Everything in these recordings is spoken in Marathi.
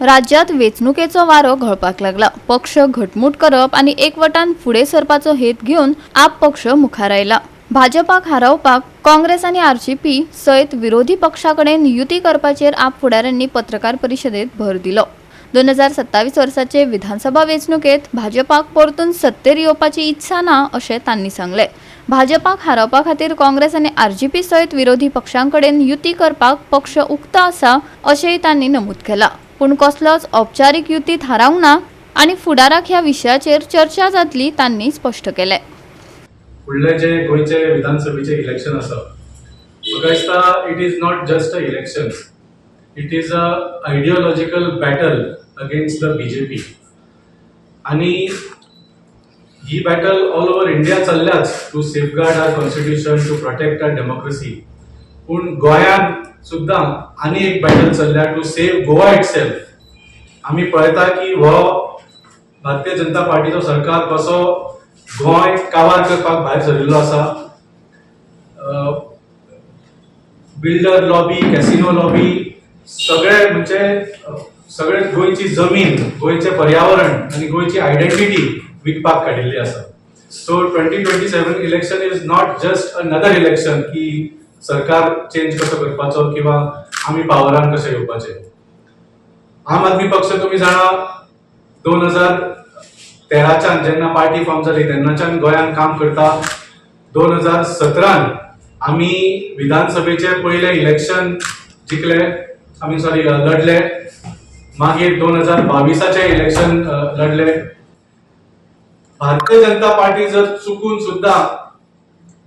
राज्यात वेचणुकेचो वारो घळपाक लागला। पक्ष घटमूट करप आणि एकवटान फुडें सरपाचो हेत घेवन आप पक्ष मुखार आयला। भाजपाक हारोवपाक काँग्रेस आणि आरसीपी सयत विरोधी पक्षाकडेन युती करपाचेर आप फुडाऱ्यांनी पत्रकार परिशदेत भर दिलो। 2027 वर्साचे विधानसभा वेचणुकेत भाजपाक परतून सत्तेर येवपाची इत्सा ना अशें तांणी सांगले। भाजपाक हारोवपा खातीर काँग्रेस आणि आरसीपी सयत विरोधी पक्षांकडेन युती करपाक पक्ष उक्त आसा अशेंय तांणी नमूद केला। पूण कसलोच औपचारीक युतीत हारावंक ना आणि फुडाराक ह्या विशयाचेर चर्चा जातली तांणी स्पष्ट केले। फुडले जे गोयचे विधानसभेचे इलेक्शन आसा, म्हाका दिसता it is not just a election, it is a ideological battle against the BJP. आणि ही बॅटल ऑल ओव्हर इंडिया चल्ल्याच to safeguard our constitution, to protect our democracy. पूण गोंयांत सुद्धा आनी एक बॅटल चल्ल्या टू सेव गोवा इटसेल्फ। आमी पळयता की हो भारतीय जनता पार्टीचो सरकार कसो गोंय काबार करपाक भायर सरिल्लो आसा। बिल्डर लॉबी, कॅसिनो लॉबी, सगळे म्हणजे सगळे गोयची जमीन, गोयचे पर्यावरण आणि गोयची आयडेंटिटी विकपाक काडिल्ली आसा। So 2027 election is not just another election की सरकार चेंज कसो करपाचो किंवा आमी पावरान कशे येवपाचे। आम आदमी पक्ष तुम्ही जाणा 2013च्यान जेन्ना पार्टी फॉर्म जाली तेन्नाच्यान गोंयान काम करता। 2017 आमी विधानसभेचे पहिले इलेक्शन जिखले, आमी लढले। मागीर 2022चे इलेक्शन लढले। भारतीय जनता पार्टी जर चुकून सुद्धा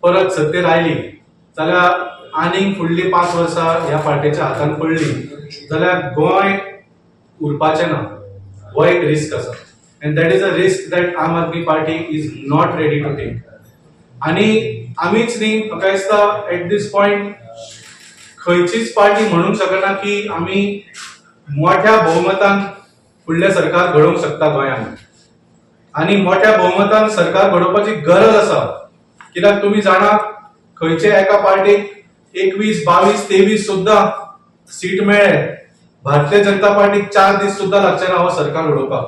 परत सत्तेर आयली जाल्यार आनीक फुडली 5 वर्सां ह्या पार्टीच्या हातान पडली जाल्यार गोंय उरपाचें ना। हो एक रिस्क आसा, and that is a risk that Aam Aadmi Party is not ready to take. आणि आमीच न्ही, म्हाका दिसता एट दीस पॉयंट खंयचीच पार्टी म्हणूंक शकना की आमी मोठ्या बहुमतान फुडलें सरकार घडोवंक शकता गोंयांत। आणि मोठ्या बहुमतान सरकार घडोवपाची गरज आसा, कित्याक तुम्ही जाणा खंयचे एका पार्टीक 21, 22, 23 सुद्धा सीट मेळ्ळे, भारतीय जनता पार्टीक 4 दीस सुद्धा लागचे ना हो सरकार घडोवपाक।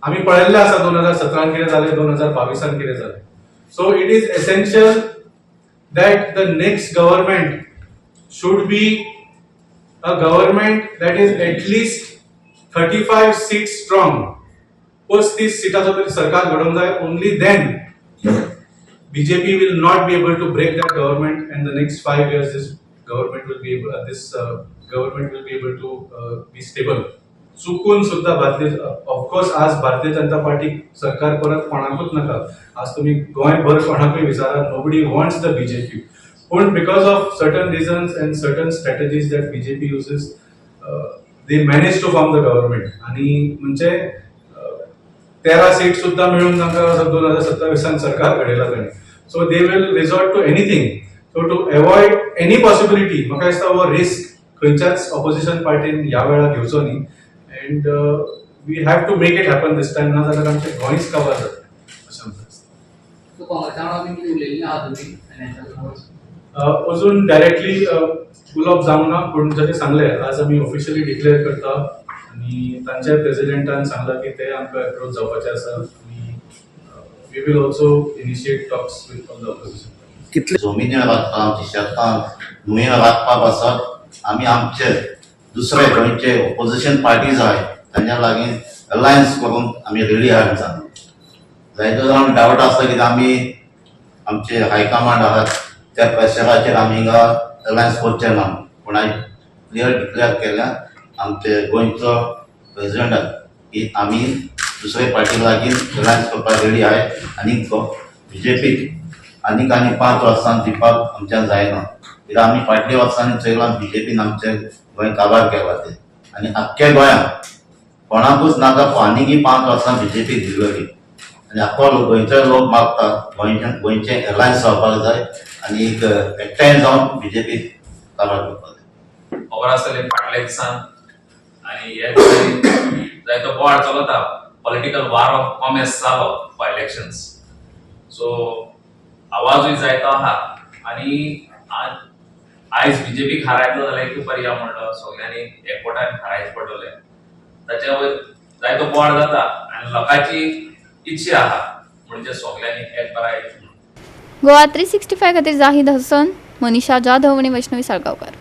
आमी पळयल्लें आसा 2017 कितें जालें, 2022 कितें जालें। So it is essential that the next government should be a government that is at least 35 seats strong. 35 सीटाचो तरी सरकार घडोवंक जाय। Only then BJP will not be able to break that government, and the next 5 years this government will be able to be stable. चुकून सुद्धा ऑफकोर्स आज भारतीय जनता पार्टी सरकार परत कोणाकूच नका। आज तुम्ही गोंयभर कोणाकूय विचारा, nobody wants the BJP. पण because of certain reasons and certain strategies that BJP uses, they managed to form the government. आणि म्हणजे 13 सीट सुद्धा मिळून तांकां 2027 सरकार घडयला तांणी। So they will resort to anything so to avoid any possibility. म्हाका दिसता हो रिस्क खंयच्याच ऑपोजिशन पार्टीन ह्या वेळार घेवचो न्ही, and we have to make it happen this time, ना जाल्यार आमचें गोंयच काबार जातलें अशें म्हाका दिसता। अजून डायरेक्टली उलोवप जावंक ना, पूण जशें सांगलें आज आमी ऑफिशियली डिक्लेअर करता आणि तांच्या प्रेसिडेंटान सांगला की ते आमकां अप्रोच जावपाचे आसा आणि we will also initiate talks with all the opposition. कितले जमिनी राखता, आमची शेतां न्हंयो राखपाक आसात, आमी आमचे दुसरे गोंयचे ऑपोजिशन पार्टीज आहाय तांच्या लागीं अलायन्स करून आमी रेडी आहात। जायतो जाण डावट आसता की आमी आमचे हायकमांड आहात त्या प्रेशराचेर आमी हिंगा अलायन्स करचे ना, पूण हांवें क्लियर डिक्लेअर केल्या आमचे गोंयचो प्रेसिडेंटान की आमी दुसरे पार्टी लागीं अलायन्स करपाक रेडी आहाय। आनी बीजेपीक आनी 5 वर्सां दिवपाक आमच्यान जायना, कित्याक आमी फाटल्या वर्सांनी चयलां बीजेपीन आमचें गोंय काबार केला ते, आनी आख्ख्या गोंयांत कोणाकूच नाका आनीक 5 वर्सां बीजेपी दिवली। आनी आख्खो गोंयचे लोक मागता गोंयचे अलायन्स जावपाक जाय आनी एकठांय जावन बीजेपी काबार करपाक जाय। खबर आसतलें फाटल्या दिसान आनी हे जायतो बोवाळ चलता, पॉलिटिकल वॉर ऑफ कॉमर्स जालो फॉर इलेक्शन्स। सो आवाजूय जायतो आहा आनी आयज बीजेपीक हारायतलो जाल्यार एक पर्याय म्हणलो सगळ्यांनी एकवटान हारायच पडटलें। ताच्या वयर जायतो बोवाळ जाता आनी लोकांची इच्छा आहा म्हणजे सगळ्यांनी एक बराय गोवा 365 खातीर जाहीद हसन, मनीषा जाधव आणि वैष्णवी साळगांवकर.